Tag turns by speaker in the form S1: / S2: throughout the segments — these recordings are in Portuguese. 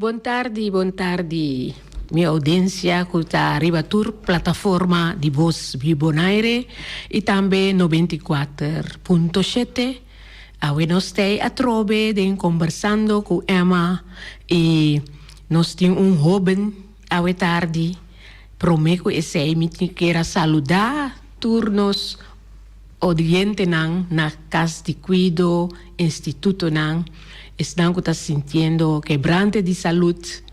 S1: Buon tardi. Minha audiência que está arriba tour plataforma de voz Bibonaire e também 94.7. Hoje nós estamos a trobe de conversando com Emma e nós temos jovem hoje tarde. Prometo que esse me queira saludar turnos audiente na casa de cuido instituto estão que está sentindo quebrante de saúde,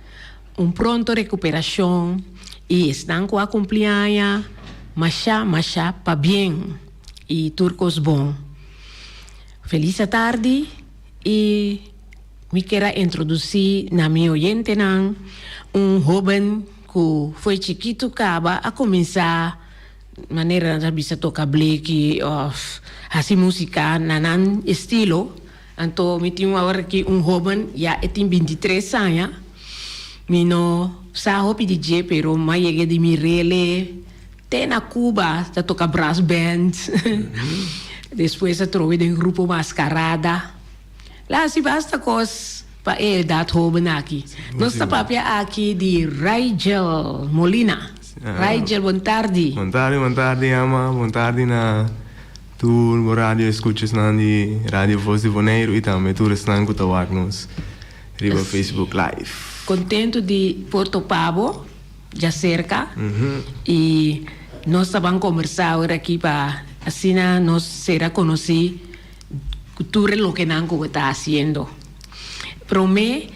S1: pronto recuperação e estão com a companhia, machá, para bem e turcos bom. Feliz tarde e me quero introduzir na minha oyente jovem que foi chiquito acaba a começar maneira de bisa tocar black assim música nanan estilo. Então, me tinha agora aqui jovem, já tem 23 anos. Me não sabe DJ, pero mais cheguei de Mirele. Tem na Cuba, tá toca brass band. Depois eu trouxe de grupo Mascarada. Lá se basta coisa para ele dar jovem aqui. Nossa papia aqui de Rigel Molina. Rigel, boa tarde.
S2: Boa tarde, Ama. Boa tarde na... Tu no rádio escutas na rádio Voz de Bonaire e também tu estás com nos riba Facebook Live.
S1: Contento de Porto Pavo, já cerca. E nós estamos conversando agora aqui para assim nós será conhecer tudo o que Nanco está fazendo. Para mim,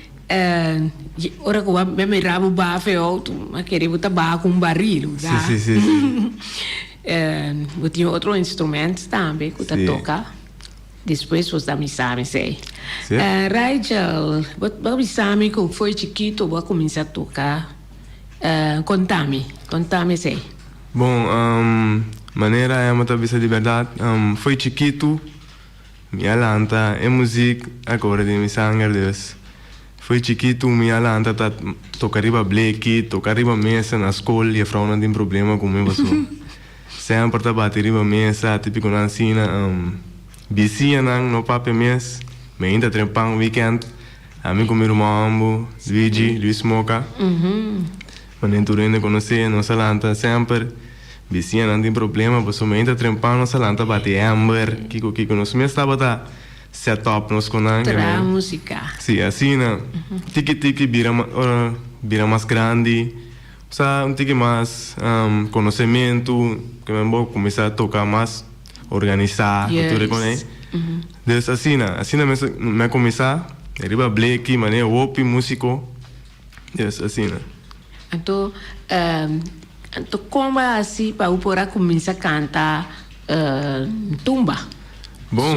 S1: ora que eu me rabo bafe eu queria botar com barril, tá?
S2: Sim.
S1: Eu tinha outro instrumento também que eu toca. Depois você me sabe, sei. Rigel, você me sabe que foi chiquito, vou começar a tocar. Contame, sei.
S2: Bom, maneira é uma tabisa de verdade. Foi chiquito, minha lanta é música agora de minha sangue, Deus. Foi chiquito, minha lanta tocar riba black, tocar riba mesa na escola e a frau não tem problema com meu sempre tá batendo mesa, típico na ensina, vizinha no papel mês, me ainda trempang weekend, amigo meu irmão, Luis Moca, mas nem tudo ainda conhecer, nossa lanta sempre, vizinha não tem problema, mas me ainda trempang nossa lanta bate amber, que nós me estava tá setup nos conan.
S1: Tra música.
S2: Sim, assim na, tiki vira mais grande. Tique mais conhecimento, que eu vou começar a tocar mais, organizar, tudo reconhece. Então, assim me começar, arriba black, maneira opi, músico, assim.
S1: Então, como assim para o poder começar a cantar tumba?
S2: Bom,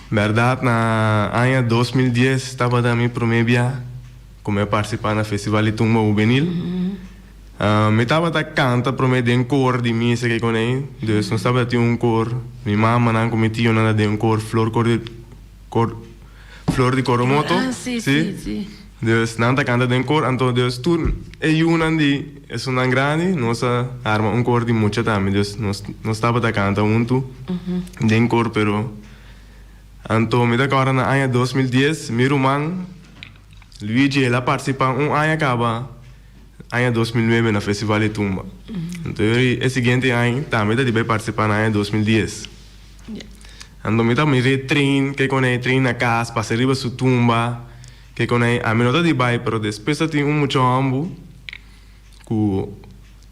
S2: verdade, na ano 2010 estava da minha primeira como eu participar na festival de tumba juvenil. Me estava a cantar para mim de cor de missa que com ele. Então, não estava a ter cor. Minha mamãe não cometia nada de cor, flor de coromoto.
S1: Sim.
S2: Deus não está cantando de cor, então Deus tu é uma grande, nossa arma cor de muita também. Deus não estava a cantar junto de cor, pero então me dá agora na ano 2010, meu irmão Luigi ela participa ano acaba ano 2009 na festival de tumba. Então o seguinte ano também deve participar na ano 2010. Então me também trein que com trein na casa para arriba su tumba que com a minota de bai, pero depois tem muito ambo que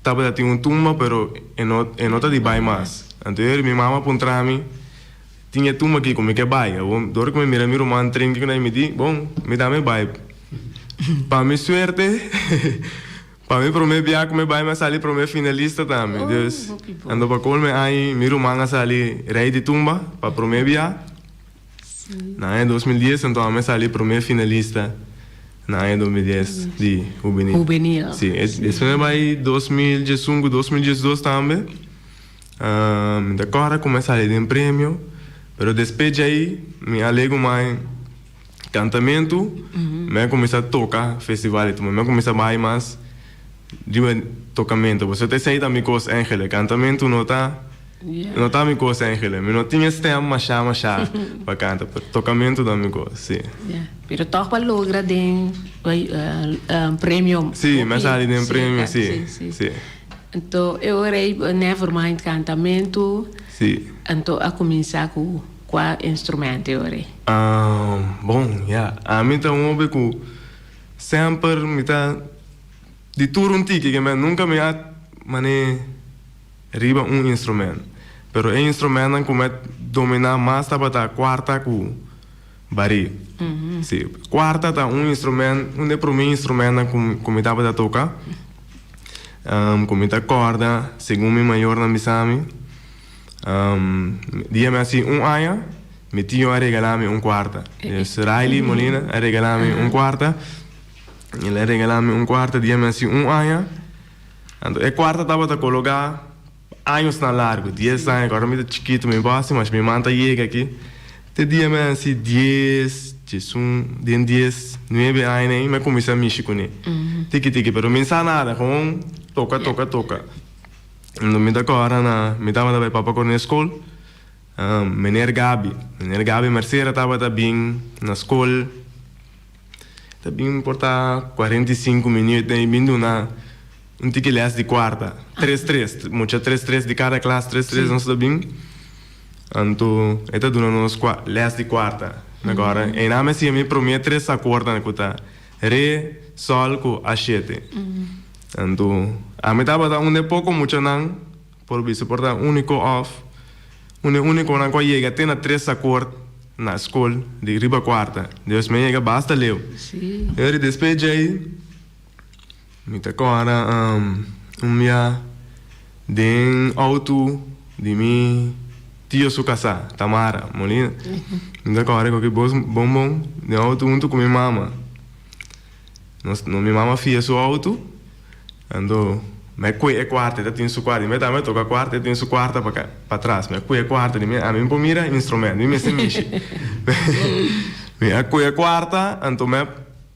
S2: tava tem tumba, pero nota de bai mais. Então minha mama apontou mim tinha tumba aqui como que bai. Eu dor que me mira meu irmão trein que me diz, bom, me dá me bai. Para minha sorte, para mim, para o meu viagem, me vai sair para o meu finalista também. Deus, ando para colme aí, meu irmão sair rei de tumba para o meu viagem. Na ano 2010, então eu saí para o meu finalista na ano 2010 de juvenil. Sim, esse ano vai 2015, 2012 também. Agora começa a sair de prêmio, mas depois de aí, me alego mais cantamento, me começa a tocar festival, me começa a mais de tocamento. Você tem saído amigos Ángeles, cantamento não tá
S1: Yeah.
S2: Não tá me coisa eigenlijk. Eu não tinha stem, machá, para cantar. Tocamento da me coisa, sim.
S1: Yeah. Pero toch wel logra den premium.
S2: Sim, mas ali tem prêmio,
S1: sim.
S2: sim.
S1: Então, eu orei nevermind cantamento.
S2: Sim.
S1: Então, a começar com qual instrumento eu orei.
S2: Bom, yeah. A mim tá um pouco sempre me tá de tudo um tique que nunca me ha mané riba um instrumento. Pero é instrumento que me dominar mais tá para quarta com bari. Sim. Quarta tá um instrumento, um de para mim instrumento que me tá para tocar. Com corda, segundo mi maior na misami. Dia-me assim aia, meu tio a regalar-me quarta. Riley Molina a regalar-me quarta. Ele a regalar-me quarta, dia-me assim aia. Então, a quarta estava a colocar anos na largo, 10 anos, agora me chiquito, me passa, mas me manda chega aqui. Te dia-me assim 10, 10, 9 anos, me comecei a mexer com ele. Tiki, pero me ensina nada, com toca. Então, me agora me dava da papa na escola. Meneer Gabi Merceira estava também na escola. Também porta 45 minutos e vindo na tiki les de quarta. 3-3, muita 3-3 de cada classe, 3-3 não está bem. Então, está dando nos les de quarta. Agora, e na minha me promete 3 acordes na cuta. Re, sol com achete. Então, a mim estava onde pouco muito não, por isso porta único off, único não que chega até na 3 acordes na escola de riba quarta. Deus me chega basta leu.
S1: Sim.
S2: Eu despejei, me tá agora minha de auto de mim tio su casa, Tamara Molina. Me tá agora com que bom de auto junto com minha mama. Minha mama fia su auto. Ando, me qui è quarta, te tin su quarta, me dame tocca quarta, te tin su quarta para trás, me qui è quarta, a mim por mira instrumento, me se mexe. Me qui è quarta, ando me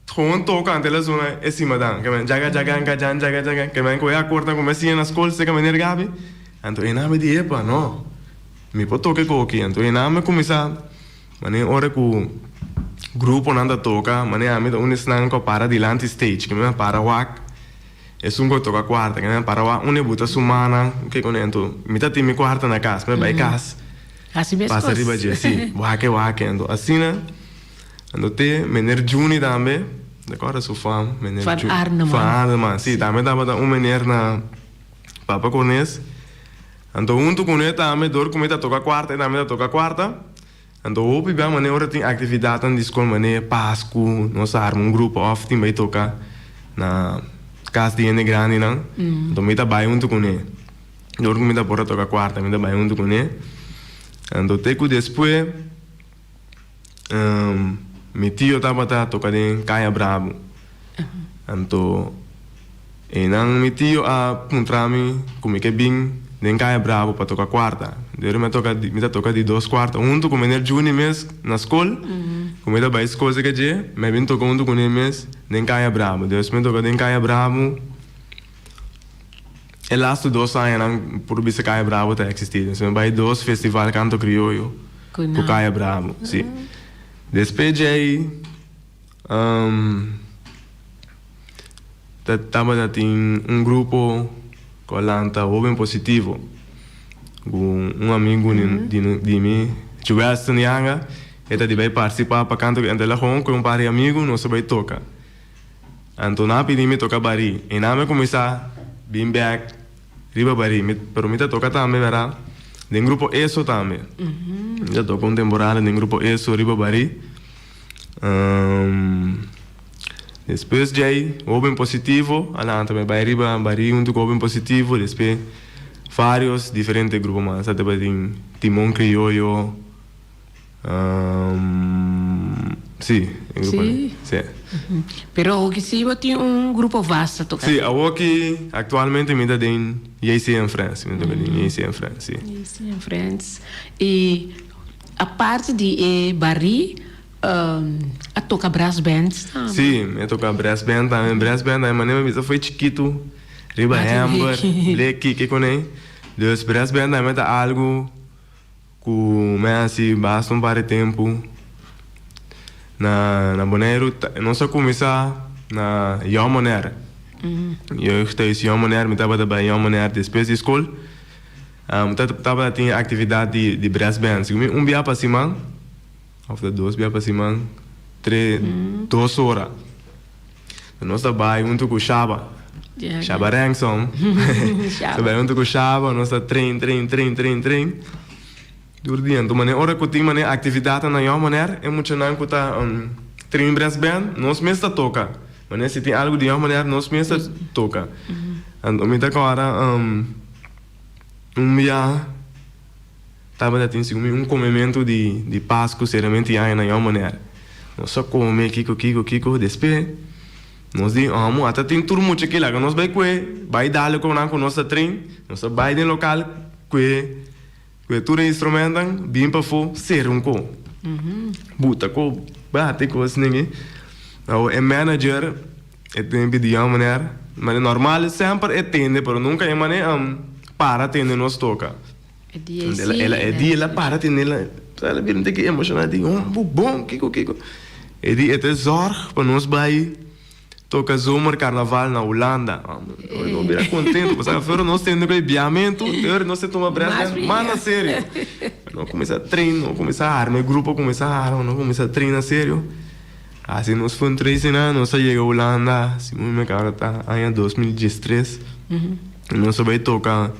S2: gewoon toca ante la zona e cima dan, que me jaga, que me qui è quarta come sia na scuola, se che me nergabi, ando e name di epa, no. Mi po toque coqui, ando e name começa, mane ora cu grupo nanda toca, mane a me da unisnan ko para dilante stage, que me para wak. E sungo toca quarta, che ne parava una butta su mana, che con ento, mi tati mi quarta na casa, me vai casa.
S1: Assim mesmo.
S2: Passa riba dia, sì, wake, ando assina. Ando te, mener giuni dambe, d'accordo su fam, mener
S1: Van Arneman.
S2: Van Arneman, sì, dambe dava da un mener na papa cones. Ando unto con eta ame dor come ta toca quarta, dambe ta toca quarta. Ando opi bia mane ora tin attività tan discol mane Pascu, no sarmo un gruppo off tin vai toca na casa di ene grandi, no? Então, me dá bem junto com ele. Eu me dá porra tocar quarta, me dá bem junto com ele. Então, teco depois, meu tio estava tocando em Caia Bravo. Então, e não meu tio a encontrar-me como que bem em Caia Bravo para tocar quarta. Ele me toca de 2 quartas, junto com o menino Juni mesmo na escola. Como ele vai escola que je, me vim tocar junto com ele mesmo em Caia Bravo. Deus me toca em Caia Bravo. E lá estou 2 anos por bisa Caia Bravo tá existindo. Então vai 2 festival canto crioulo com Caia Bravo, sim. Depois aí tava tem grupo com Lanta Open Positivo. Com amigo de mim, Juliano Nyanga. Eta di vai participar para canto ante la home com pari amigo não se vai tocar. Então na pedi me toca bari. E na me começar bem back riba bari, pero me toca também verá. De grupo ESO também. Já toco um temporada de grupo ESO riba bari. Depois já open positivo, ala também vai riba bari junto com open positivo, depois vários diferentes grupos mais, até tem Timon Criollo. Sì,
S1: sì.
S2: Sì.
S1: Però che si voti un gruppo vasto tocca.
S2: Sì, oggi attualmente mi dà in JC in France, mi tocca in JC in France, sì.
S1: JC in France. E a parte di Barry, a tocca brass band.
S2: Sì, mi tocca brass band, ma brass band, ma ne mi foi chiquito, riba Amber, Blacky, che con lei. Dus brass band também tá algo que me assim basta par de tempo na Bonaire, não só começar na Jomaner. Eu estava em Jomaner, me estava trabalhando em Jomaner depois da escola. Estava tendo atividade de brass band. Dia para semana, ou 2 dias para semana, 2 horas. Nós trabalhamos junto com o Shaba. Shaba Rangson. Trabalhamos junto com o Shaba, nós trein. Durante a hora que tem uma atividade na Jomaner, é muito não que está trein brass band, nós mesmo toca. Mas se tem algo de Jomaner, nós mesmo toca. Então, me agora dia estava tendo comimento de Páscoa, seriamente aí na Jomaner. Nós só come Kiko, depois nós dizemos, até tem tudo muito aqui lá, que nós vai dar com a nossa trem, nós vai no local, que tudo instrumento, bem para fora, ser co. Buta co, bate co assim, o manager, tem de uma maneira, mas normal sempre atende, mas nunca é maneira para atender nós toca. Ela para atender, ela vira que emocionada, bom, Kiko. É zorg para nós vai toca zomer carnaval na Holanda. Eu não contente, porque agora nós temos que viamento, nós temos uma brasa, mas na sério. Não começa a treinar, não começa a armar, o grupo começa a armar, não começa a treinar sério. Assim nós fomos treinar, nós chegamos a Holanda, assim meu cara tá aí em 2013. Nós vai tocar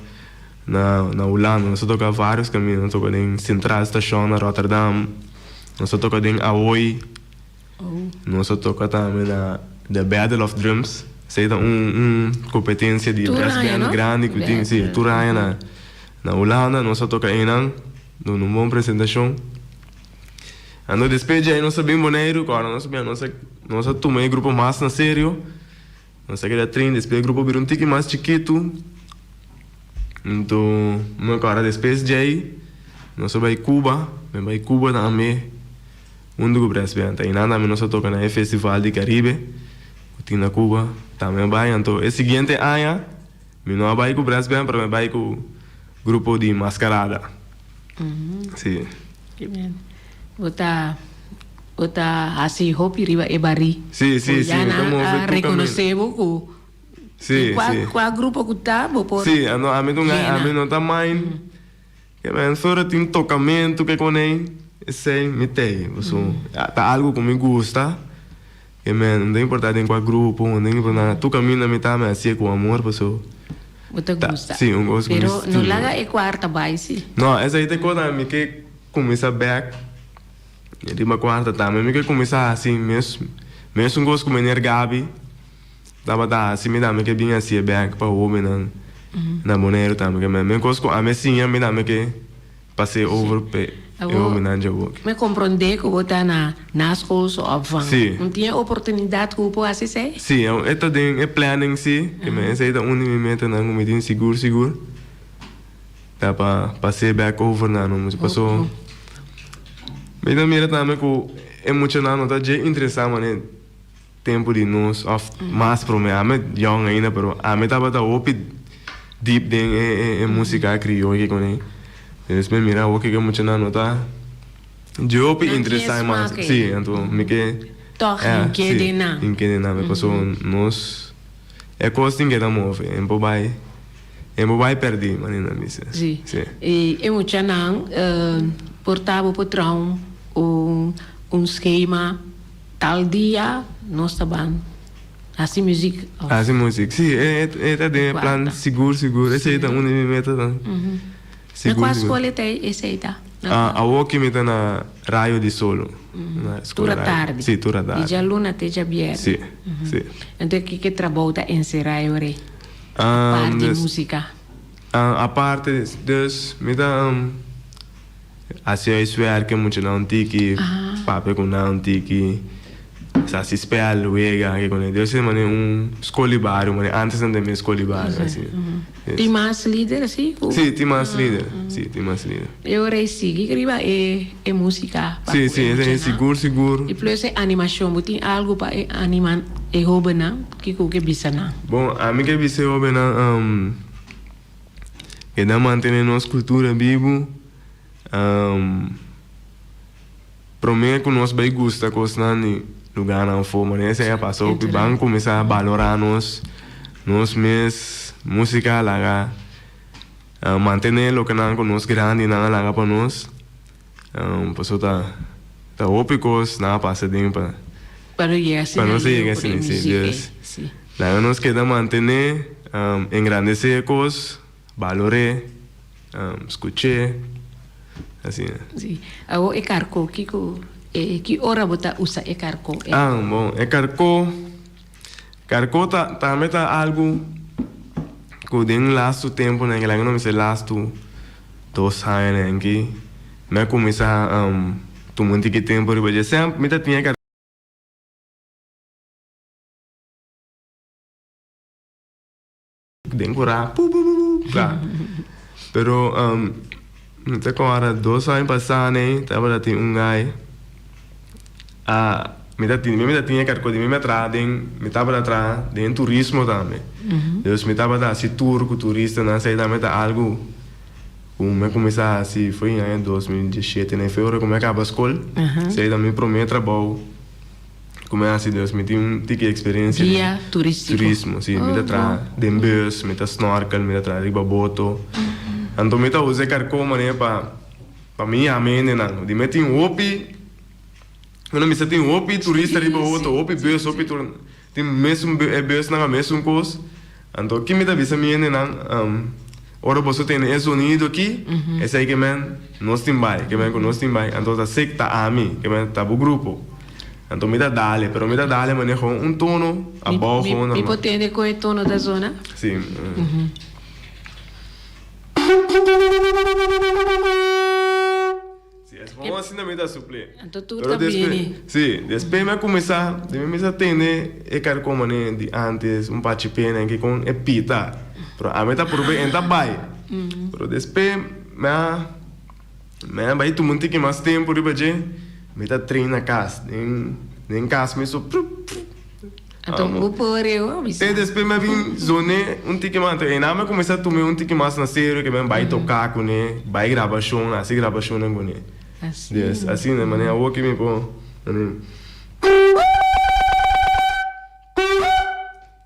S2: na Holanda, nós toca vários caminhos, nós toca em Central Station na Rotterdam, nós toca em Ahoy, nós toca também na The Battle of Drums, seja competência de brass band grande que tem, sim, Turaya na Holanda, nós toca em numa boa apresentação. Ando despejo aí nós bem boneiro, agora nós tomamos grupo mais na sério, nós queria treinar despejo grupo bir tique mais chiquito. Então, agora depois de aí, nós vai Cuba também, do brass band, aí nada nós toca na Festival de Caribe, que tem na Cuba, também vai, então, é seguinte ano, não vai com o brass band, mas vai com o grupo de mascarada. Sim.
S1: Que bem. Ota assim hopi riba e bari.
S2: Sim,
S1: a reconhecer o
S2: sim.
S1: Qual grupo que tá, por
S2: sim, a mim não tá mais que men fora tem tocamento que conei, sei, me tem, tá algo que me gusta. Que men não é importante em qual grupo, não é importante, tu caminha me tá me assim com amor, pessoal.
S1: Você gosta?
S2: Sim, eu gosto.
S1: Pero não larga e quarta vai, sim.
S2: Não, essa aí tem coisa me que começa back. E de uma quarta também, me que começar assim mesmo gosto com menino Gabi. Dava assim me dá me que vinha assim back para o homem na Bonaire também, que me gosto com a messinha me dá me que passei over pe eu me não jogo.
S1: Me compreender que você na escola só avant. Não tinha oportunidade que eu possa fazer?
S2: Sim, é todo é planning sim, que me sei da onde me mete na me tem seguro. Dá para passei back over na não me passou. Mas também também que emocional não tá de interessante, né? Tempo de nós mais para mim, a mim young ainda, pero a mim tava open deep em música criolla que com ele. Depois mira o que emocional não tá. De open interessante mais, sim, então me que
S1: toch in
S2: Kedena, me passou nós é coisa que estamos em vai perder, manina missa.
S1: Sim. E emocional portava patrão schema tal dia nós trabalhamos assim música
S2: sim é de plan seguro esse aí tá onde me meta tá
S1: seguro qual escola tem esse aí tá
S2: a Woki me tá na Raio de Solo na escola
S1: tarde
S2: sim tura tarde
S1: e já luna te já bier
S2: sim
S1: então que trabalha em Raio re parte de música
S2: a parte dus me dá assim eu espero que muito não tiki papo com não tiki se espera luego que com Deus é mané escolibário mané antes de me escolibário assim
S1: tem mais líder assim
S2: sim tem mais líder
S1: eu recebi que riba é música
S2: sim é seguro
S1: e plus é animação tem algo para animar é hobby não que bisa não
S2: bom a mim que bisa hobby não que dá manter nossa cultura viva. Para mim, que nós bem gosta coisa no lugar não for, mas essa é passou que vamos começar a valorar nós mesmos música lá, manter o que não nós grande não lá para nós, passou tá ópicos não passa de
S1: para
S2: não chegar assim, Deus. Lá nós queremos manter, engrandecer coisas, valorar, escutar. Assim.
S1: Sim. O carco que hora bota usa carco.
S2: Bom, carco também tá algo que den lasto tempo, né? Que lá não me sei lasto 2 anos, né? Que me começar tomar que tempo, porque sempre me tinha carco. Den curar, claro. Pero até agora 2 anos passados, né? Tava tem gai. Me tinha carco de me atrás, me tava atrás, de turismo também. Deus me tava assim tour com turista, não sei também tá algo. Como começar assim, foi em 2017, né? Foi hora como acaba a escola. Sei também primeiro trabalho. Como assim, Deus me tinha tique experiência.
S1: Guia turístico.
S2: Sim, me atrás, de bus, me snorkel, me atrás de baboto. Então me usa carco mané para mim amém não. De me tinha quando me tem turista riba outro, bus, tem mesmo bus na mesmo coisa. Então que me dá visa minha não, ora você tem esse sonido aqui, esse aí que men nós tem vai, que men com nós tem vai. Então tá sei que tá a mim, que men tá o grupo. Então me dá dale, pero me dá dale mané com tono abaixo, não.
S1: Me pode entender qual é o tono da zona?
S2: Sim. Vamos assim na medida suple.
S1: Então tu também.
S2: Sim, depois me começar a atender e quero como de antes parte pena que com é pita. Pero a meta por bem entra vai. Pero depois me vai tu muito que mais tempo riba je. Me tá treina casa, nem casa me so.
S1: Então o por eu,
S2: e depois me vim zone tique mais, e na me começar a tomar tique mais na sério que me vai tocar com né, vai gravação, assim gravação com né.
S1: Assim.
S2: Yes, assim né, mané, o que me pô, mané.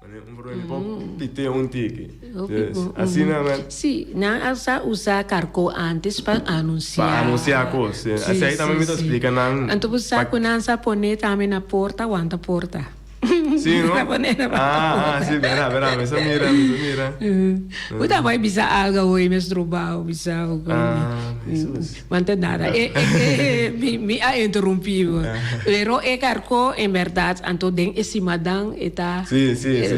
S2: Mané, problema pô, pite tique. Yes, assim né, mané.
S1: Sim, na asa usa carco antes para anunciar.
S2: Para anunciar coisas. Assim aí também me tá explicando.
S1: Então você sabe não sa pone também na porta, aguanta porta.
S2: Sim, não? Sim, verá, me mira.
S1: Udah vai bisa alga oi mes trubau bisa o. Mante nada. Me ha interrompido. Pero carco en verdad anto den esse madang eta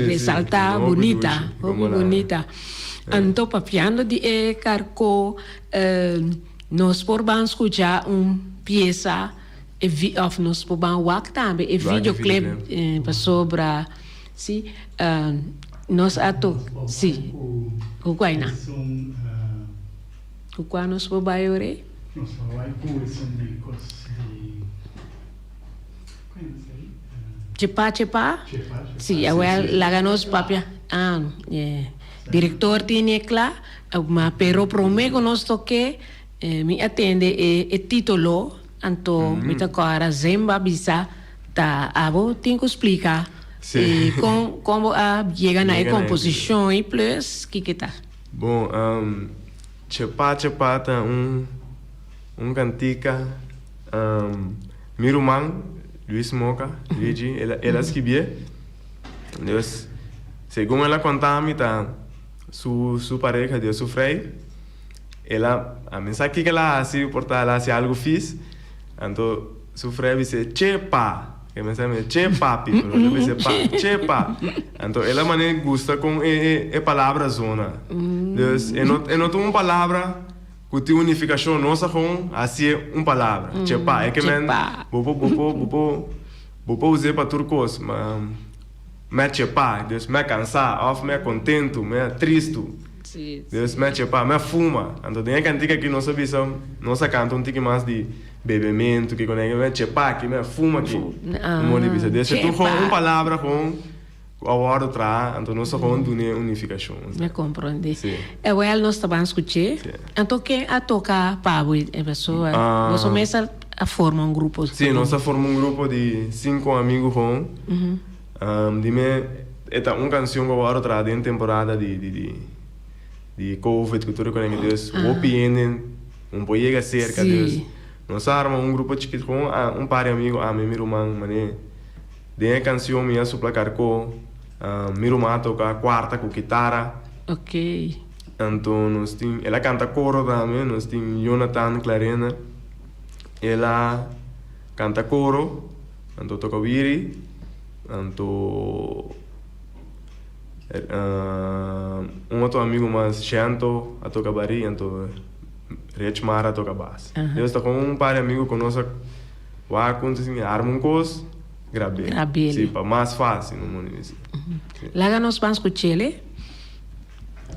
S1: resalta bonita, bonita. Anto papiando di carco nós por ban escuchar pieza of nos poban wak tambe videoclip sobre si nos ato si kukaina kukwa nos pobayore
S3: nos pobai são dicos
S1: cepa si awel laganos papia director tiene cla ma pero promego nos toque mi atende e titolo anto mita cara zemba bisa ta abo tenho que explicar como chega na composição e plus que tá
S2: bom chepa tá cantica Miruman Luis Moca Luigi ela escrevia Deus segundo ela contava tá su pareja de su frei ela a mensagem que ela assim portar ela se algo fiz. Então, su frère dice chepa, que me chama chepapi, pero ele dice pa, chepa. Então, ela mané gusta com palavra zona. Dus, não tem uma palavra que tem unificação nossa com assim uma palavra. Chepa, é que men, vou usar para turcos, mas me chepa, dus me cansar, of me contento, me triste. Deus me chepa, me fuma. Então, tem a cantiga que nós sabemos, nós cantamos um tique mais de bebimento, que quando me chepa, que me fuma aqui. Deus, tu com uma palavra com agora tra, então nós vamos fazer unificação.
S1: Me compreende.
S2: Sim.
S1: É o nós estamos escutando. Então quem a tocar Pablo é pessoa. Você começa a formar um grupo.
S2: Sim, nós formamos um grupo de 5 amigos com. Esta uma canção que agora tra em temporada de Covid que tudo conhece Deus. O pienen um pouco chega cerca Deus. Nós armamos um grupo chiquito com um par de amigos, a meu irmão, mané. De a canção minha suplacar com meu irmão toca quarta com guitarra.
S1: Ok.
S2: Então nós tem, ela canta coro também, nós tem Jonathan Clarena. Ela canta coro, então toca viri, então um outro amigo mais Chanto a toca bari, então Rech Mara toca bass. Eu estou com um par de amigos que nós vai acontecer arma um cos, grabele. Sim, para mais fácil no mundo isso.
S1: Lá nós vamos escutar ele.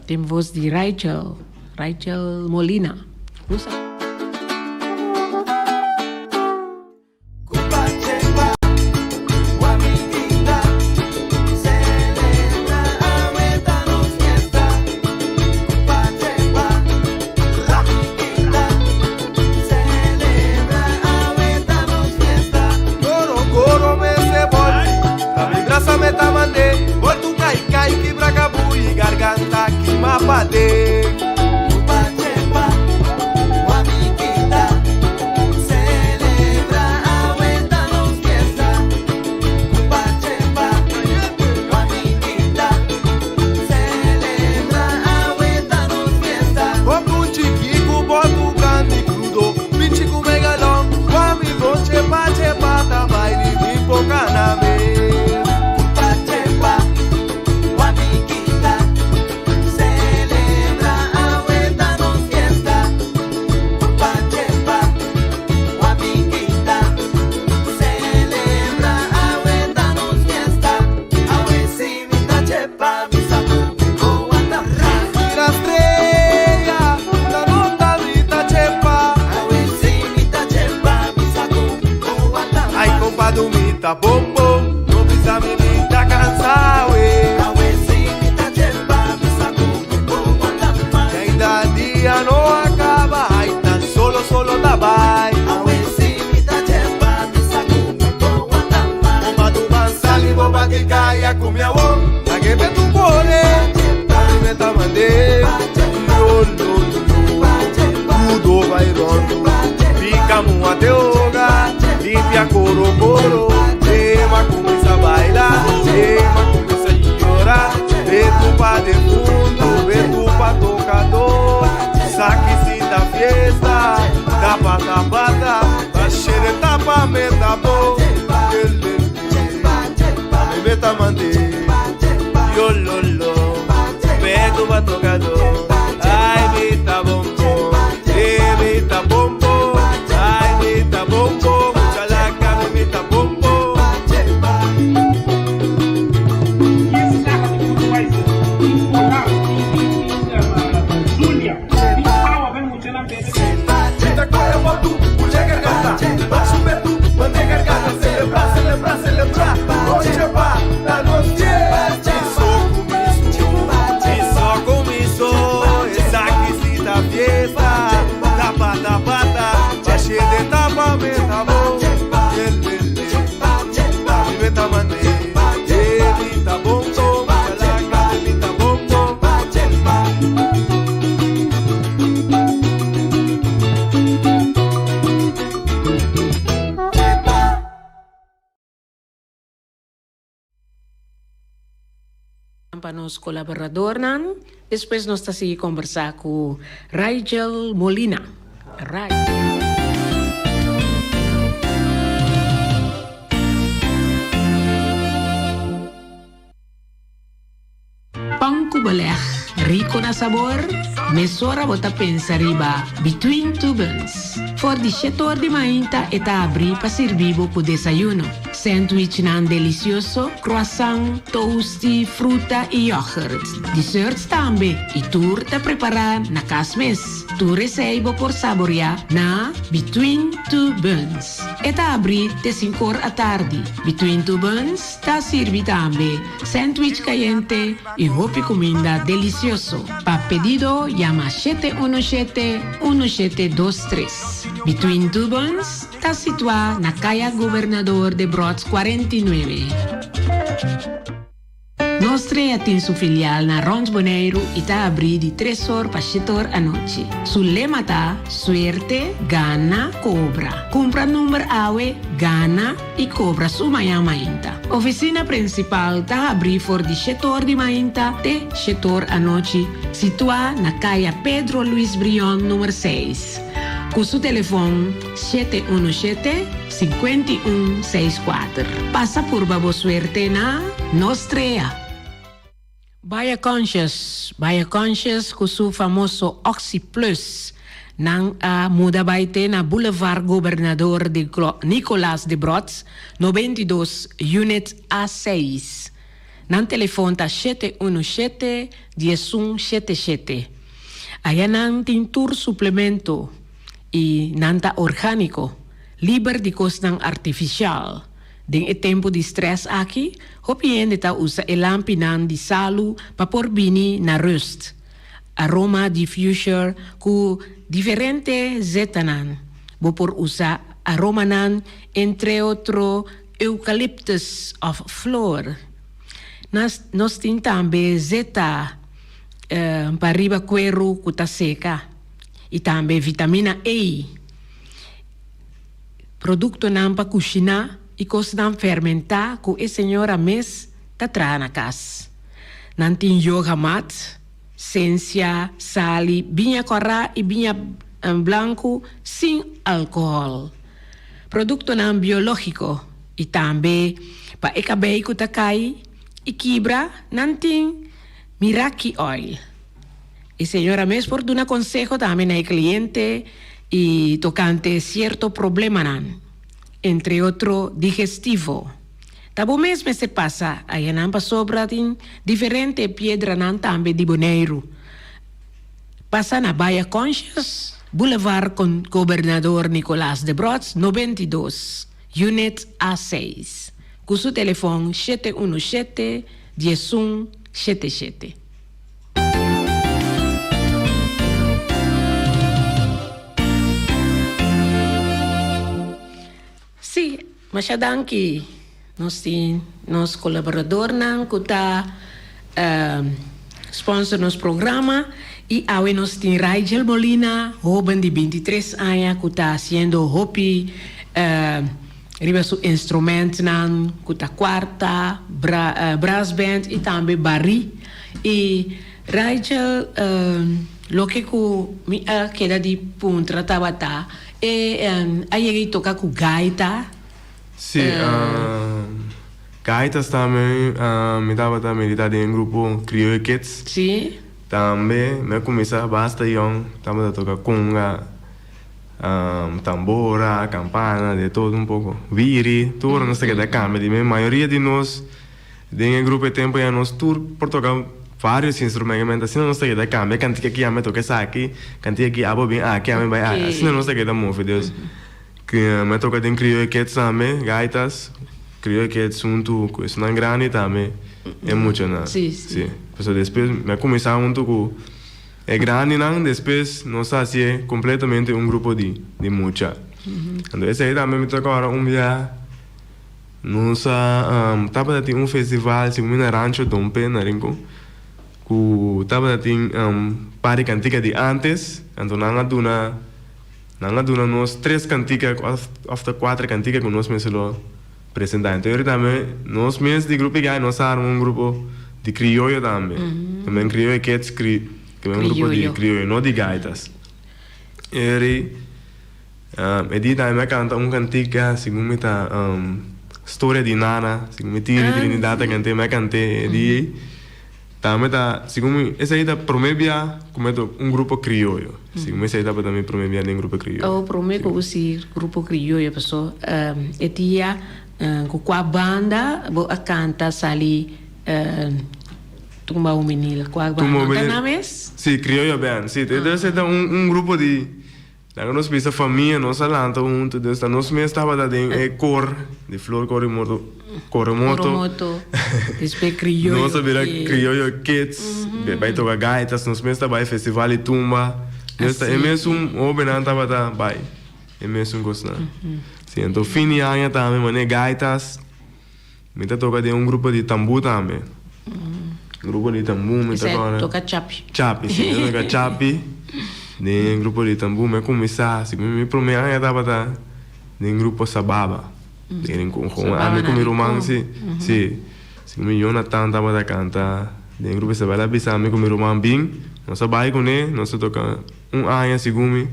S1: Tem voz de Rachel Molina.
S4: Garganta que mapade. Cupachepa, guamiquita, celebra a vuelta nos fiesta. Cupachepa, guamiquita, celebra a vuelta nos fiesta. Boto chiquico, boto cami crudo, pinchico megalón, guami doce pachepa, tabaili mi pocaname. Tá bom, não precisa me tá cansado, e ainda dia não acaba, aí tá solo da vai. Bomba do bansali, bomba que caia com minha mão, a que vem do cone, a me tá mandei, tudo vai rondo, fica mu até hoga, limpia coro. Tema começa a bailar, tema começa a chorar. Vê tu pra de fundo, vê tu pra tocador. Saque se da fiesta, da pata, a xere tapa meta bo. A me meta mande, yo lolo, vê tu pra tocador. Ai meta bombo, meta bombo, ai meta bombo, chalaca me meta bombo. Celebrar, hoje vai dar nos dias. Só começo, essa que se dá fiesta. Tapa, vai cheio de tapa, meta bom. Meta mané, meta bom, meta bom.
S1: Para nos colaborador nan, depois nós está seguir conversar com Rachel Molina. Pão cubalé, rico na sabor, mesora bota pensa riba between two buns. For di 7 horas de manhã, eta abrir para servir para desayuno. Sandwich nan delicioso, croissant, toasty, fruta e yogurt. Desserts também. E tour te preparar na casa mes. Tu recebo por saborear na Between Two Buns. Eta abrir de 5 horas à tarde. Between Two Buns ta sirvi também sandwich caliente e hopi comida delicioso. Pa pedido, llama 717-1723. Between Two Buns está situado na Calle Governador de Brods 49. Nostre tem sua filial na Rons Boneiro e está abrindo de 3 horas para 7 horas à noite. Su lema tá suerte, gana, cobra. Compra número AWE, gana e cobra su manhã mainta. Oficina principal está abrindo for de 7 horas de mainta de 7 horas à noite, situada na Calle Pedro Luis Brion, número 6. Com seu telefone 717-5164. Passa por Babo Suerte na Nostrea. Baia Conscious com seu famoso Oxy Plus. Nang muda baite na Boulevard Governador de Nicolás de Brods, 92, Unit A6. Nang telefone ta 717-1177. Aí nang tintur suplemento e nanta orgânico, liber de costang artificial. Ding e tempo de stress aqui, hopiende ta usa e lampinan di salu pa porbini na rust. Aroma diffuser ku diferente zetanan. Bo por usa aromanan entre otro eucalyptus of flor. Nos tin tambe zeta pariba cuero kuta seca. E também vitamina E. Produto não para cozinhar e coisa fermentar com a senhora mes tá traz na casa. Não tem yoga mat, ciência, sali, vinha corá e vinha branco sem álcool. Produto não biológico e também para o cabelo que tá cai e quebra não tem Miracle Oil. E senhora mes por dar consejo também ao cliente e tocante cierto problema nan, entre outro digestivo. Tabo mesmo se passa, aí nan pa sobra tin diferente piedra nan também de Boneiro. Passa na Baia Conscious, Boulevard con Governador Nicolás de Brods, 92, Unit A6. Com seu telefone 717-1177. Sim, mas que nós colaborador nan kuta sponsor nos programa e awe nós tem Rigel Molina, joven de 23 anos, kuta haciendo hopi riba su instrumento nan kuta quarta, brass band e também barri e Rigel lo que ku mi queda di punta tabata e aí toca com gaita.
S2: Sim, gaitas também, me dava também de estar em grupo Criollo Kids.
S1: Sim.
S2: Também, me começava basta young, estava a tocar conga, tambora, campana, de todo um pouco. Viri, tudo, não sei o que da câmera. A maioria de nós, em grupo de tempo, nós tour por tocar vários instrumentos, assim não sei o que da câmera. Cantica aqui, me toca essa aqui, cantica aqui, abo bem, aqui, me vai, assim não sei o que da move, Deus. Que me toca em Criollo Kids também, gaitas. Criollo Kids junto com isso não grande também. É muito, né?
S1: Sim.
S2: Então, depois, me começava junto com é grande, não? Depois, nós fazíamos completamente um grupo de mucha. Então, esse aí também me toca agora dia. Nós estava a ter um festival, se me Rancho Dompe, na Rinco. Que estava a ter pari cantica de antes. Então, não duna nós 3 canticas, ou 4 canticas que nós mesmos apresentar. Então, também, nós mesmos de grupo que nós armamos um grupo de criollo também. Também Criollo Kids, que é um grupo de criollo, não de gaitas. E aí também canta uma cantica, segundo me tá, História de Nana, segundo me Trinidad, cantei, me cantei, e também tá, segundo esse aí tá promebia como um grupo criollo. Segundo esse aí tá também promebia em grupo criollo.
S1: O prometo usi grupo criollo, pessoal, etia com a banda, a canta sali Tumba Juvenil. Com a banda, canta mes?
S2: Sim, Criollo Band. Sim, deve ser um grupo de... Nós pensa família, nossa lanta junto, então nós mesmo estava dando cor, de flor Coromoto.
S1: Depois Criollo.
S2: Nossa vira Criollo Kids, vai tocar gaitas, nós mesmo estava em festival de tumba. É mesmo o Benan estava da vai. É mesmo gostando. Sim, então fim de ano também, mané gaitas. Me tá toca de grupo de tambu também. Grupo de tambu, me
S1: toca chapi.
S2: Chapi, sim, toca chapi. De grupo de tambu, me começar, se me primeiro ano estava da de grupo Sababa. De com a me comi romance, sim. Se me Jonathan estava da canta, de grupo Sababa, bisa me comi romance bem. Nossa vai com ele, nossa toca ano segundo,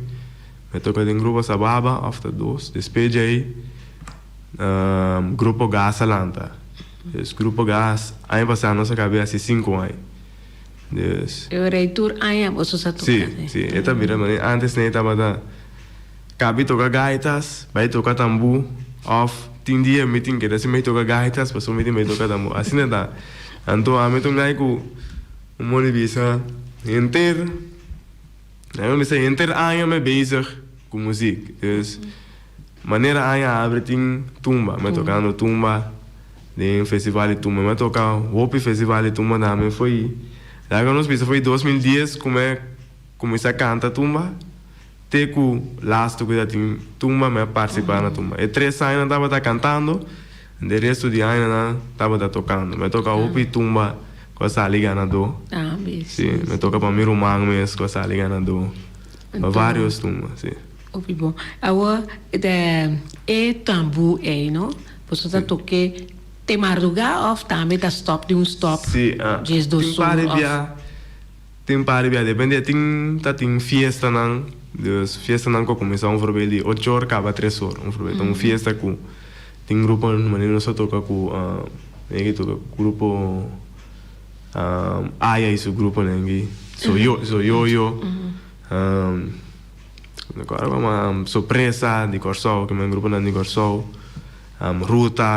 S2: me toca de grupo Sababa, after 2, despeja aí. Grupo Gas Alanta. Esse grupo Gas, aí passar nossa cabeça 5 anos.
S1: Eu reitur aí, você só toca.
S2: Sim, sim. Esta vira, antes nem estava da... Cabe tocar gaitas, vai tocar tambu, off. Tem dia meeting que desse me tocar gaitas, passou meeting me tocar tambu. Assim não dá. Então, a mim tô aí com um monte de visa inteiro. Eu me sei inteiro aí me bezig com música. Dus, maneira aí abre tem tumba, me tocando tumba, de festival de tumba, me tocar o festival de tumba também foi... Lá que nós fizemos foi 2010, comecei a cantar tumba, até que o last que tinha tumba, me participar na tumba. E 3 anos eu estava cantando, e o resto de anos eu estava tocando. Me toca o tumba, com essa liga na dor.
S1: Ah, bem.
S2: Sim, me toca para mim o mesmo, com essa liga na dor. Vários tumbas, sim.
S1: Ok, bom. Agora, é tambu aí, não? Você está tocando... Tem madrugada ou também da stop de stop?
S2: Sim, tem paribia, depende, tem fiesta não, dus fiesta não que começa voorbeeld de 8 horas, acaba 3 horas, então fiesta com tem grupo, maneira nós toca com grupo esse grupo né, so yo, agora vamos surpresa de Corsol, que é um grupo não de Corsol.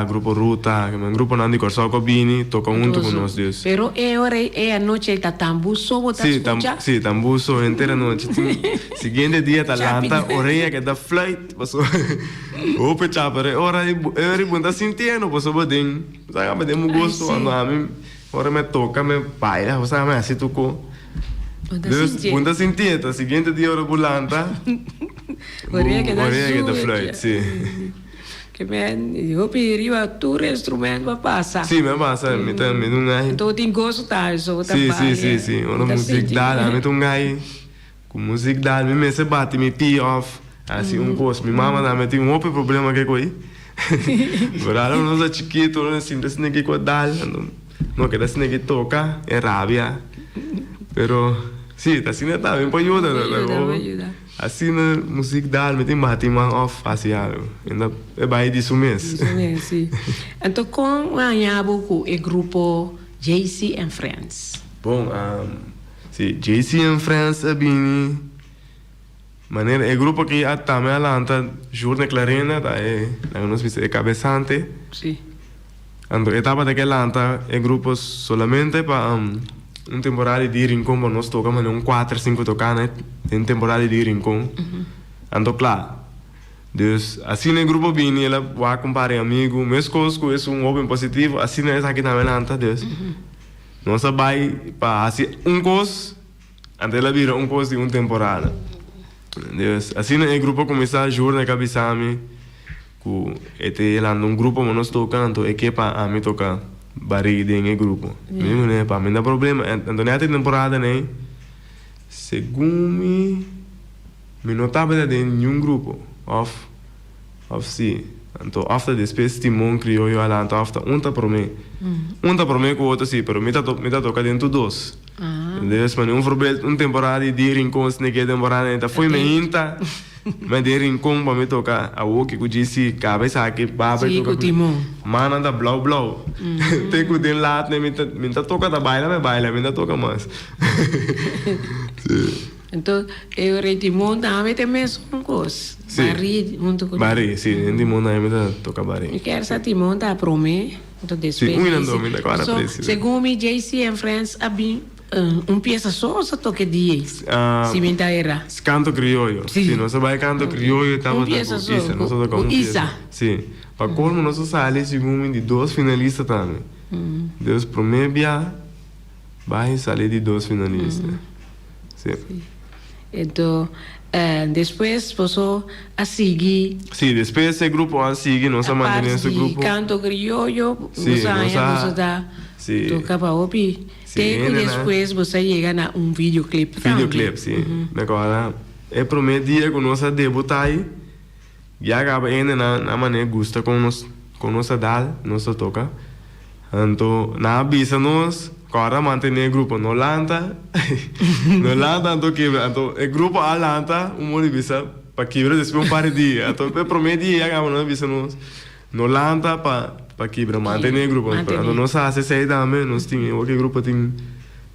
S2: Grupo Ruta, que é um grupo de Corsol Cobini, toca junto com nós Deus.
S1: Pero é a noite tá tambu só botar escuta?
S2: Sim, tambu só inteira noite. Seguinte dia tá lanta, orelha que dá flight, passou. Opa, chapare, ora eu bunda sentindo, passou bodem. Sabe, me deu gosto, a mim, ora me toca, me baila, você me assim tocou. Bunda sentindo, seguinte dia ora bulanta.
S1: Orelha que dá
S2: flight, sim.
S1: Que eu pediria todo instrumento para passar.
S2: Sim, me passa, me não é.
S1: Então tem gosto tá, só tá.
S2: Sim. Ona música dá, me tô ngai. Com música dá, me se bate me pee off. Assim gosto, minha mama dá, me tem outro problema que coi. Agora nós é chiquito, não assim, desse ninguém que dá, não que desse ninguém toca, é rabia. Pero sim, assim não tá, me pode ajudar. Assim na música dá, me tem batimão off, assim ainda é bem disso mesmo.
S1: Sim. Então com a Nhabo o grupo JC and Friends.
S2: Bom, sim, JC and Friends é bem maneira é grupo que até me alanta Jornal Clarena, tá nós vimos cabeçante.
S1: Sim.
S2: Então etapa daquela alanta é grupo solamente para temporada de rincón, nós tocamos um 4, 5 tocar, né? Tem temporada de rincón. Então, claro. Dus, assim no grupo bem, ela vai comparar amigo, mesmo coisa, é open positivo, assim é aqui na melanta, dus. Nós vai para assim coisa, até ela vira coisa de temporada. Dus, assim no grupo começar a jurar na cabeça, que este ela grupo, nós tocando, equipa a mim tocar. Bari dentro grupo. Mesmo né, para mim não dá problema. Então nessa temporada né, segundo me notava dentro de nenhum grupo off sim. Então after depois Timon criou eu lá então after tá para mim com o outro sim, pero me tá toca dentro dos. Depois mas problema temporada de rincões naquela temporada então foi me inta. Mas de rincón para me tocar a o que disse cabeça aqui baba
S1: toca
S2: mana da blau tem que de lá né me tá toca da baila me toca mais
S1: Então, eu reti montar, mas também são coisas.
S2: Sim.
S1: Bari, muito com
S2: Bari, sim, em Monta ainda toca Bari.
S1: eu quero saber montar para mim. Então, depois.
S2: Sim, um ainda ainda agora precisa.
S1: Segundo me JC and Friends, abim peça só toque de
S2: Ah,
S1: cimenta era.
S2: Canto criollo.
S1: Sim.
S2: Sim, nós vai canto criollo, estava
S1: pieza só,
S2: Isa, nós toca
S1: com
S2: pieza.
S1: Isa.
S2: Sim. Para colmo nós sale segundo de 2 finalistas também. Deus promedia vai sair de 2 finalistas. Sim.
S1: Então, depois passou a seguir.
S2: Sim, depois esse grupo a seguir, nós
S1: a
S2: mantendo
S1: parte
S2: esse
S1: de
S2: grupo.
S1: canto criollo,
S2: Sim,
S1: você dá
S2: sim.
S1: toca para ouvir.
S2: Sim,
S1: E
S2: né?
S1: depois você chega a videoclipe.
S2: Videoclip, sim. Agora, é primeiro dia que nós debutar aí. E acaba ainda na maneira gusta com nossa dal, nossa toca. Então, na avisa nós, agora manter o grupo no lanta. No lanta, então quebra. Então, o grupo a lanta, uma avisa para quebrar depois par de dias. Então, é primeiro dia acaba na avisa nós. No lanta para quebrar, manter o grupo. Então, nós fazemos isso aí também. Nós temos, o grupo tem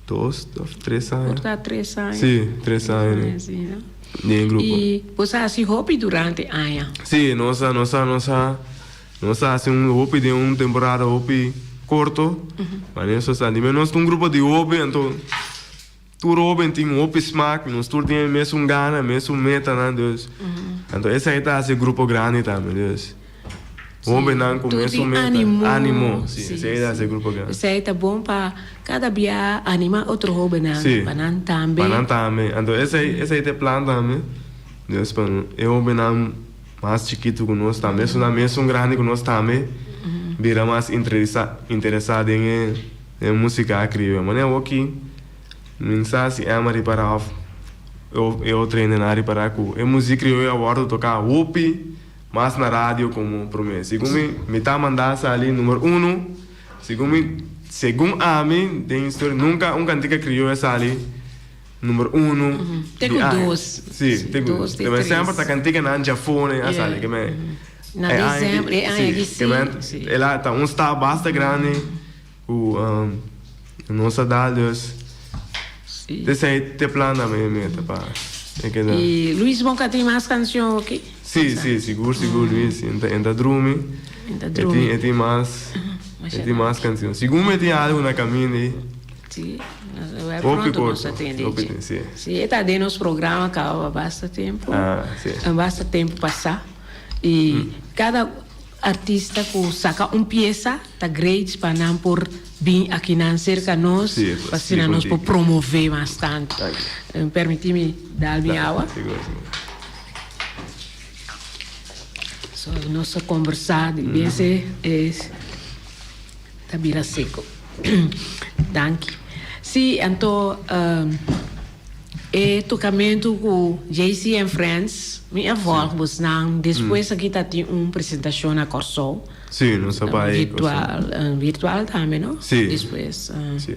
S2: 2, 3 anos.
S1: Portanto, 3 anos.
S2: Sim, 3 anos.
S1: Sim, né?
S2: Em grupo.
S1: E você assim hobby durante o ano?
S2: Sim, nós hacemos hobby de uma temporada hobby corto. Mas nós temos um grupo de hobby, então tu hobby tem hobby smack, nós tu temos mesmo gana, mesmo meta, né, Deus. Então esse aí tá esse grupo grande também, Deus. Hobby não com mesmo meta. Ânimo, sim, esse aí tá esse grupo grande.
S1: Isso aí tá bom para cada dia animar outro hobby, né?
S2: Sim.
S1: Para também.
S2: Para também. Então esse aí tem plano também. Deus, para eu hobby não mais chiquito que nós também, mesmo grande que nós também. Vira mais interessado em música crioula. Mas eu aqui, não sei se é uma para eu treino na para que a música crioula agora tocar whoopee, mas na rádio como promessa. Segundo me tá mandando ali número 1. Segundo a mim, tem história nunca cantiga crioula ali número 1.
S1: Tem 2.
S2: Sim, tem 2. Também sempre tá cantiga na Japone, ali que me
S1: Na dezembro, sim.
S2: Ela tá está bastante grande, o nossa dados. Esse aí tem plano também, tá pá.
S1: E Luiz Bonca tem mais canções aqui?
S2: Sim, seguro, Luiz. Ainda drume. E tem mais canções. Segundo tem algo na caminho.
S1: Sim. É pronto, nós atendemos. Sim, está dentro dos programas que há bastante tempo.
S2: Sim.
S1: Bastante tempo passar. E cada artista que saca peça está grande para não por vir aqui na cerca nós, para nós por promover bastante. Permite-me dar minha água. Só nossa conversar, bem se está vira seco. Danke. Sim, então tocamento com JC and Friends, minha avó, depois aqui está tem uma apresentação na Corso.
S2: Sim, não sabe
S1: virtual também, não?
S2: Sim.
S1: Depois.
S2: Sim.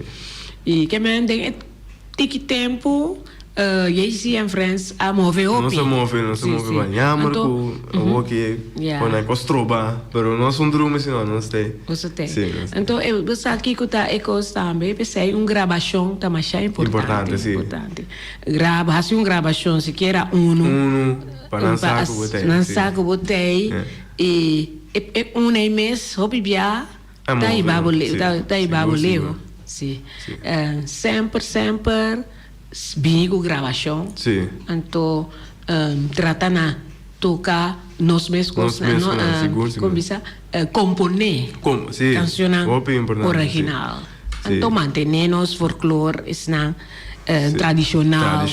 S1: E que me tem que tempo JC and Friends a mover o
S2: não se move banhar com o que quando é costroba, pero nós drume se não tem.
S1: Você tem.
S2: Sim.
S1: Então você aqui que está ecos também, pensei gravação também é importante. Importante. Gravação se quer
S2: para lançar com botei.
S1: Lançar com botei e mês hobby bia tá aí babuleo. Sim. Sempre bigo gravação.
S2: Sim.
S1: Então trata na tocar nós mesmos componer canção original. Então mantenemos folclore tradicional.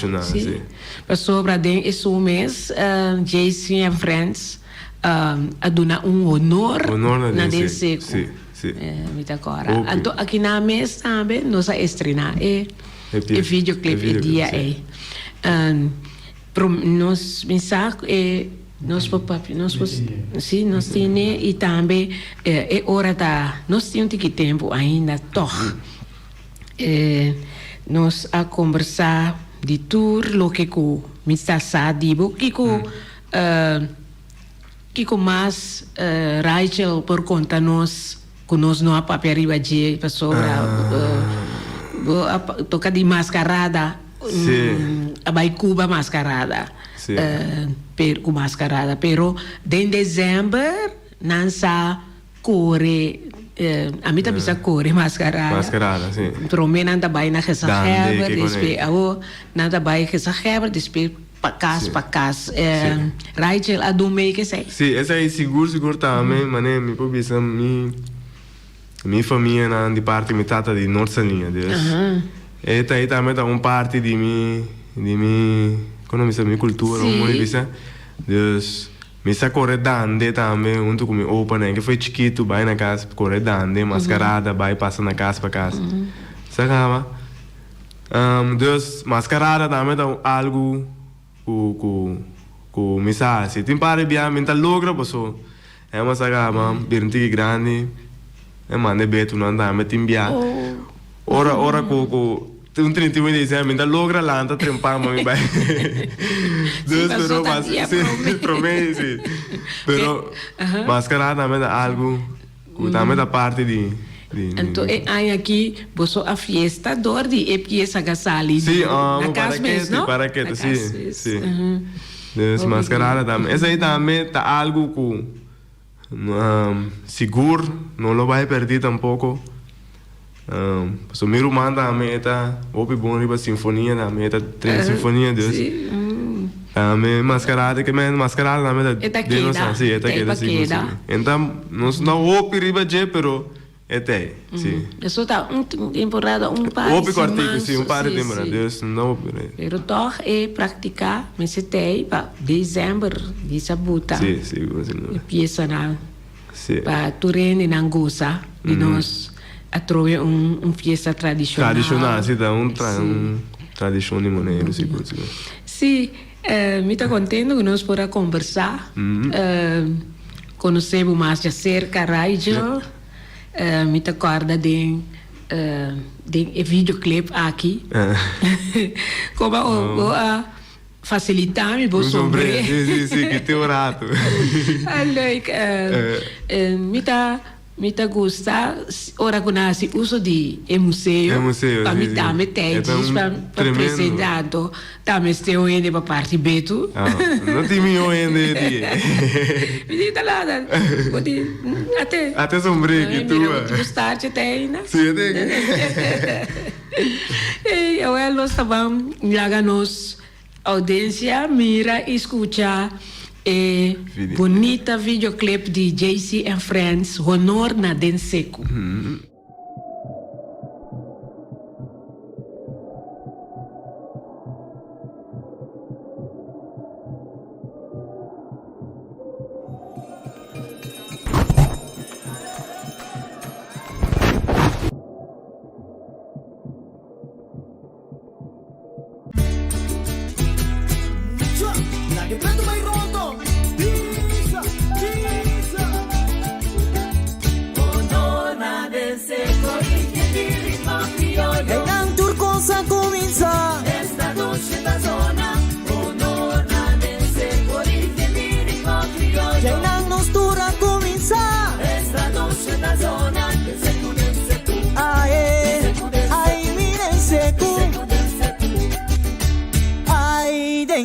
S1: Para sobre esse mês JC and Friends a donar honor na desse. Sim. Então aqui na mês também nós estrenar e videoclip dia nós pensar nós temos e também é hora da nós temos que tempo ainda nós a conversar de tudo lo que com Mr. Sadibo que mais Rachel por conta nós não há papel arriba de pessoa toca de mascarada Abai Cuba mascarada.
S2: Sim.
S1: Com mascarada. Pero, em dezembro, não sa core. A mim também sa core mascarada.
S2: Mascarada, sim.
S1: Prome não tá bem na essa
S2: Dande,
S1: reba,
S2: que
S1: despe, não tá bem essa reba, despe pa cas. Rachel, a do meio que sei.
S2: Sim, essa aí seguro também, mané, me pode pensar, minha família na de parte me trata de nossa linha, Deus. E tá aí também tá parte de mim, quando me minha cultura,
S1: Sim.
S2: muito bisa, Deus. Me sa corre dande também, junto com meu opa, né, que foi chiquito, vai na casa, corre dande, mascarada, vai passa na casa para casa. Sacava? Deus, mascarada também tá algo com misa, se tem para bem, mental logra, passou. É uma sacava, birnti grande. É mano, é beto, não anda, mas tem bia. Ora, um 31 de dezembro, ainda logra lá, anda trempar, mas vai. Deus, pero, mas, sim, promete, sim. Pero, mascarada também é algo, também da parte de.
S1: Então, aí aqui, você a fiesta dor de empieza a salir.
S2: Sim,
S1: na casa mesmo, não?
S2: Paraquete, sim. Deus, mascarada também. Essa aí também tá algo com. Seguro, não lo vai perder tampouco. So meu irmão também está ouve bom riba sinfonia também está três sinfonia Deus. Também mascarada que men mascarada também
S1: tá de noção,
S2: sim, está queda sim. Então não ouve riba je, pero é sim.
S1: Isso tá temporada par.
S2: Ouve quartico sim, par de temporada Deus não ouve.
S1: Pero toch praticar, mas se tem para dezembro de sabuta.
S2: Sim,
S1: Empieza na
S2: sim.
S1: Para Turene na Angosa, e nós a trove fiesta tradicional.
S2: Tradicional, sim, dá tradição de maneiro, seguro.
S1: Sim, me está contente que nós podemos conversar, conhecemos mais de cerca, Rachel, me está acorda de videoclip aqui, como a facilitar me vou sobre.
S2: Sim, que tem o rato.
S1: Me tá gosta ora com esse uso de museu para me também tem para apresentado também tem o ende para parte beto
S2: não tem meu ende
S1: me diz lá até
S2: sombrio que tu
S1: gostar de tem né
S2: sim tem
S1: e eu estava lá nos audiência mira e escuta bonita videoclip de JC and Friends, Honor na Denseco.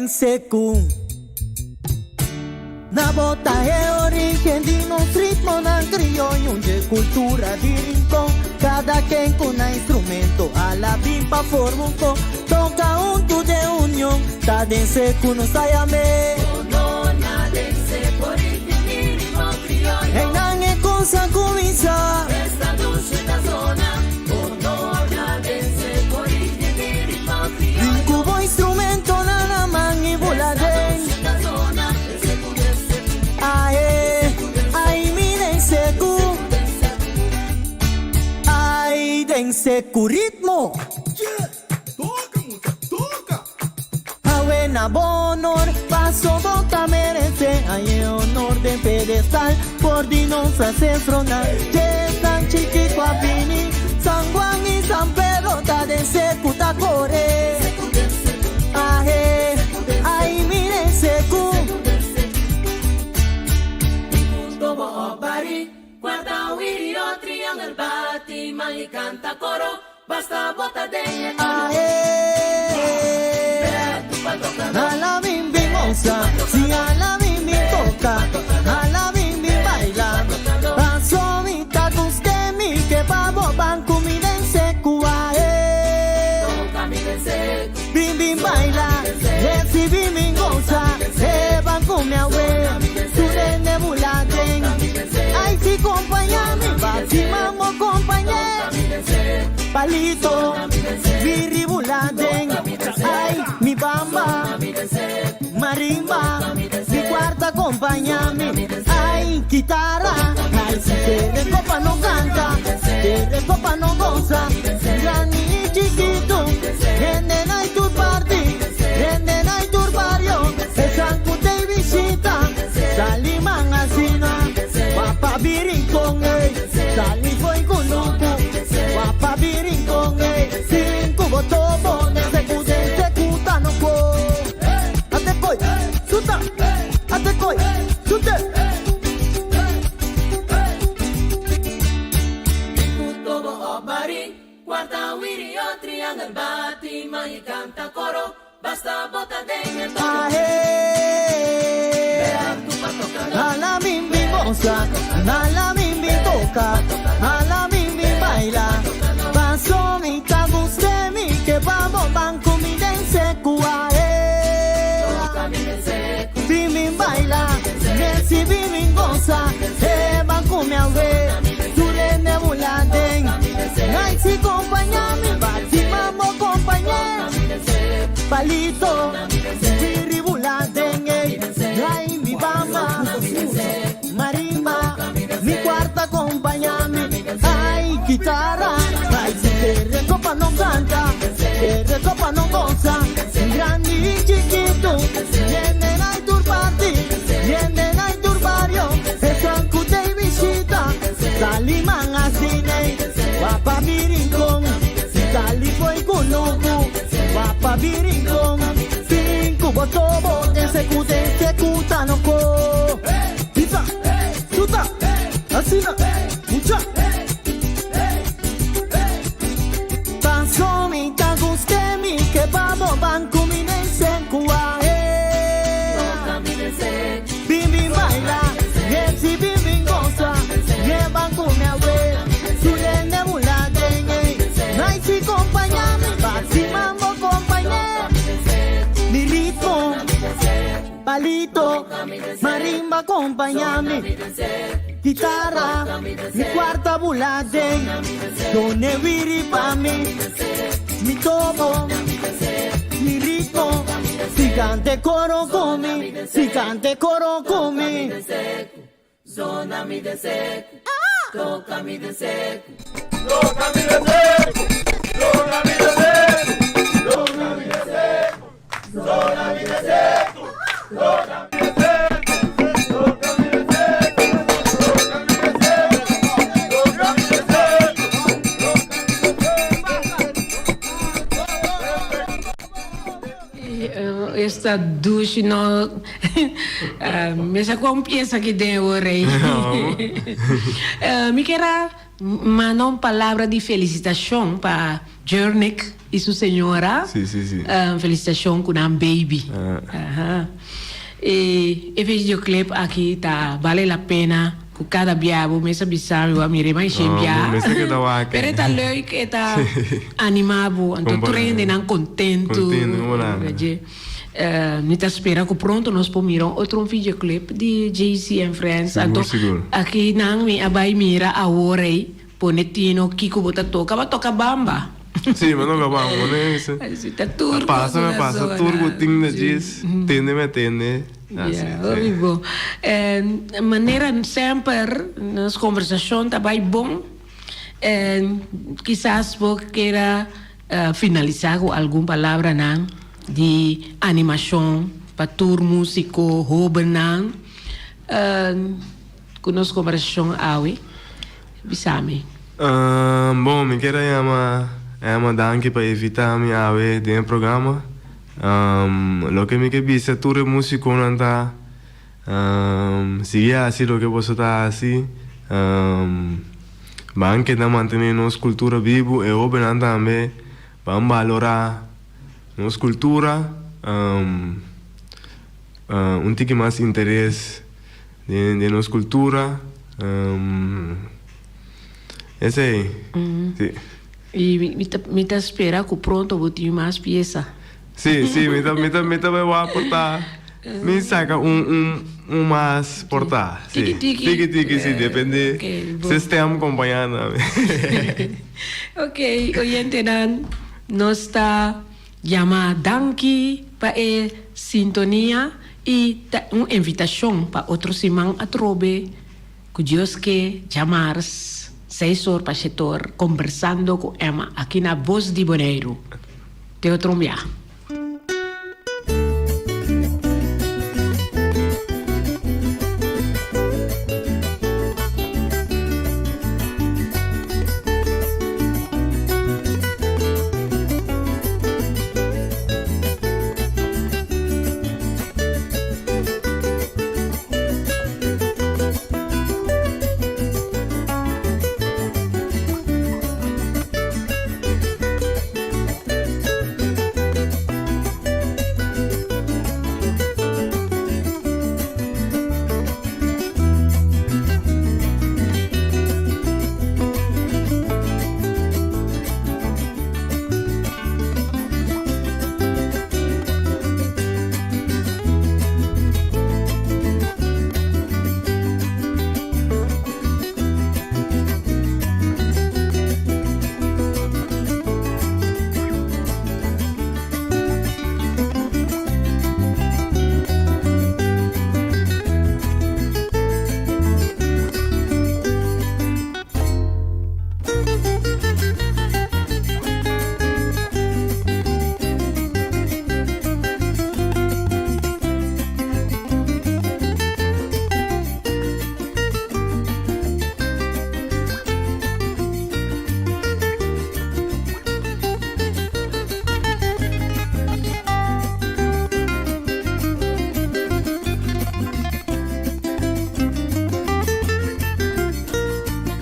S5: Seco na bota é origem de nos ritmo na criollo de cultura de rincón cada quem com um instrumento a la bimpa forma com toca tu de união tá de seco no saia me no na de seco origem de ritmo criollo em não é coisa começar esta dulce da zona no na de seco origem de ritmo criollo incubo instrumento na mão e voladem ai miren seco ai den seco ritmo buena bonor paso bota merece hay honor de pedestal por dinos ancestros de San Chiquito a Pini San Juan y San Pedro ta de seco ta core ay miren seco guarda un triangolo batti ma gli canta coro basta botta degli goza, si a la bimbi toca, a la bimbi baila. Paso mi tacos que mi que babo banco mi dense cuae. Bimbi baila, si bimbi goza, banco mi awe, tu dene bulaten. Ay si compañami, si mamo compañe. Palito, viri bulaten. Ay mi bamba, marimba, mi cuarta acompañami. Ay guitarra, ay si te copa no canta, te copa no goza. Grande y chiquito, venden ay tu party, venden ay tu barrio. Esa te visita, saliman asina, guapa birincón, sali foi con loco, guapa birincón, cinco botobo, se cuta no po. Ate koi, suta, ate koi, sute.
S6: Botobo o bari, quarta wiri o triangle bati, mai canta coro, basta bota dentro.
S5: A la bimbi goza, a la bimbi toca, a la bimbi baila. Paso mi cabus de mi que vamos banco mi dense cuae. Bimbi baila, si bimbi goza, banco mi awe, tu le nebuladen. Ay si compañami, si mamo compañe. Palito, viribuladen, ay mi bamba, marimba, mi cuarta acompañami. Ay guitarra, ay si te copa no canta, te copa no goza. Grande y chiquito, vienen ay tur party, vienen ay tur barrio. Eso te visita, saliman asine, guapa birincón, sali foi con loco, guapa birincón. Cinco botobo, se cuta no co. Pizza, suta, asina, mucha. Paso mi tacos que mi que vamos banco mi dense cuae. Bimbi baila, si bimbi goza, banco mi awe, tu le nebula dengue. Ay si compañami, si mambo compañe. Mi ritmo, palito, marimba acompañami. Guitarra, mi cuarta bulade, donde viri pa' mí. Mi tobo, mi ritmo, si cante coro con mi, si cante coro con mi.
S6: Zona mi de seco, toca mi de seco.
S4: Toca mi de seco, toca mi de seco, toca mi de seco, toca mi de seco, toca mi de seco.
S1: Esta douche no me sacó un pieza que tengo rey. Me queda mandar una palabra de felicitación para Jernick y su señora.
S2: Sí, sí, sí.
S1: Felicitación con un baby. Ajá. El videoclip aquí está, vale la pena. Con cada biabo, me sa bisalo, a mi remai shembia.
S2: Me sa que tawa.
S1: Pero está leuk, está animado, então tu rende nan contento.
S2: Contento, wala.
S1: Nita spera que pronto nós pomiram outro videoclip de JC and Friends. Então aqui nang mi abay mira a worei, ponetino, Kiko bota toca bamba.
S2: Sì, ma non capiamo, non è se. Passa turbo ting da gis, tende.
S1: Horrible. Maneira sempre nas conversações tá bem bom. Quizás vou queira finalizar com alguma palavra não de animação para tour músico, hobby não. Com nas conversações awe, bisame.
S2: Bom, me quero ama danke para evitar me awe dentro programa. Lo que me que viste tour músico não tá sigue assim lo que você tá assim. Mas anche da mantenere nossa cultura viva e hobby não também vamos valorar nossa cultura. un tique más interés de nuestra cultura. Ese aí. Sí.
S1: E me tá espera que pronto vou ter mais pieza.
S2: Sí, me voy a aportar. Me saca mais portar. Sí. Tiki, sí, depende.
S1: Okay,
S2: se estamos acompanhando.
S1: Ok, oyente dan, nós está chamar danki para a sintonia e uma invitação para outro semana a trobe, que Deus que chamar 6 horas para o setor, conversando com Emma aqui na Voz de Bonaire. Te outro dia.